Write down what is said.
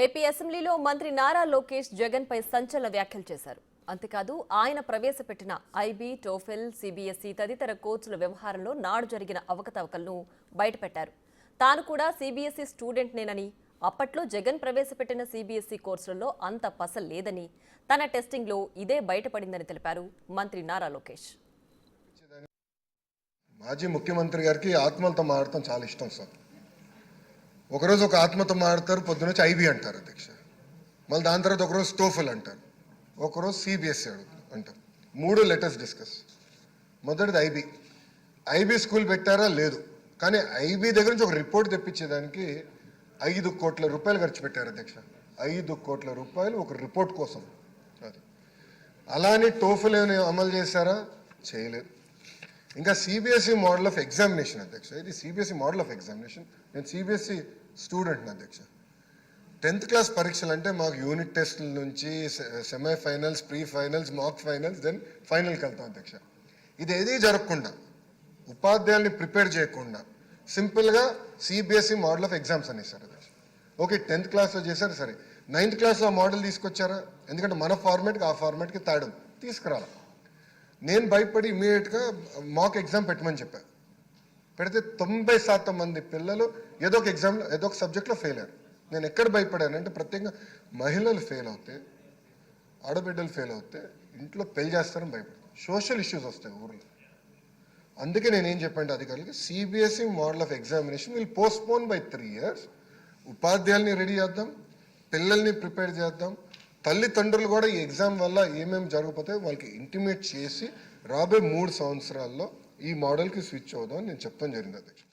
AP అసెంబ్లీలో మంత్రి నారా లోకేష్ జగన్ పై సంచలన వ్యాఖ్యలు చేశారు. అంతేకాదు ఆయన ప్రవేశపెట్టిన ఐబీ, టోఫెల్, సిబిఎస్ఈ తదితర కోర్సుల వ్యవహారంలో నాడు జరిగిన అవకతవకలను బయటపెట్టారు. తాను కూడా సిబిఎస్ఈ స్టూడెంట్నేనని, అప్పట్లో జగన్ ప్రవేశపెట్టిన సిబిఎస్ఈ కోర్సులలో అంత పసల్ లేదని, తన టెస్టింగ్లో ఇదే బయటపడిందని తెలిపారు మంత్రి నారా లోకేష్. మాజీ ముఖ్యమంత్రి గారికి ఆత్మలతో మాట్లాడటం చాలా ఇష్టం సార్. ఒకరోజు ఒక ఆత్మతో మాడతారు, పొద్దునొచ్చి ఐబీ అంటారు అధ్యక్ష, మళ్ళీ దాని తర్వాత ఒకరోజు టోఫెల్ అంటారు, ఒకరోజు సిబిఎస్ఈ అంటారు. 3 లెటర్స్ డిస్కస్. మొదటిది ఐబీ స్కూల్ పెట్టారా లేదు, కానీ ఐబీ దగ్గర నుంచి ఒక రిపోర్ట్ తెప్పించేదానికి 5 కోట్ల రూపాయలు ఖర్చు పెట్టారు అధ్యక్ష. 5 కోట్ల రూపాయలు ఒక రిపోర్ట్ కోసం. అది అలానే టోఫెల్ ఏమైనా అమలు చేశారా? చేయలేదు. ఇంకా సిబిఎస్ఈ మోడల్ ఆఫ్ ఎగ్జామినేషన్ అధ్యక్ష, ఇది సిబిఎస్ఈ మోడల్ ఆఫ్ ఎగ్జామినేషన్. నేను సిబిఎస్ఈ స్టూడెంట్ని అధ్యక్ష. 10th క్లాస్ పరీక్షలు అంటే మాకు యూనిట్ టెస్ట్ల నుంచి సెమీఫైనల్స్, ప్రీ ఫైనల్స్, మాక్ ఫైనల్స్, దెన్ ఫైనల్కి వెళ్తాం అధ్యక్ష. ఇది ఏదీ జరగకుండా, ఉపాధ్యాయుల్ని ప్రిపేర్ చేయకుండా సింపుల్గా సిబిఎస్ఈ మోడల్ ఆఫ్ ఎగ్జామ్స్ అనేసారు అధ్యక్ష. ఓకే, 10th క్లాస్లో చేశారు, సరే 9th క్లాస్లో ఆ మోడల్ తీసుకొచ్చారా? ఎందుకంటే మన ఫార్మేట్కి ఆ ఫార్మేట్కి తేడా తీసుకురాలి. నేను భయపడి ఇమీడియట్గా మాక్ ఎగ్జామ్ పెట్టమని చెప్పాను. పెడితే 90% మంది పిల్లలు ఏదో ఒక ఎగ్జామ్లో ఏదో ఒక సబ్జెక్ట్లో ఫెయిల్ అయ్యారు. నేను ఎక్కడ భయపడానంటే, ప్రత్యేకంగా మహిళలు ఫెయిల్ అవుతే, ఆడబిడ్డలు ఫెయిల్ అవుతే ఇంట్లో పెళ్లి చేస్తారని భయపడతాను. సోషల్ ఇష్యూస్ వస్తాయి ఊర్లో. అందుకే నేనేం చెప్పండి అధికారులకి, CBSE model of examination will postpone by 3 years. ఉపాధ్యాయుల్ని రెడీ చేద్దాం, పిల్లల్ని ప్రిపేర్ చేద్దాం, తల్లిదండ్రులు కూడా ఈ ఎగ్జామ్ వల్ల ఏమేమి జరగకపోతే వాళ్ళకి ఇంటిమేట్ చేసి రాబోయే 3 సంవత్సరాల్లో ఈ మోడల్కి స్విచ్ అవుదాం అని నేను చెప్తాను జరిగింది అధ్యక్ష.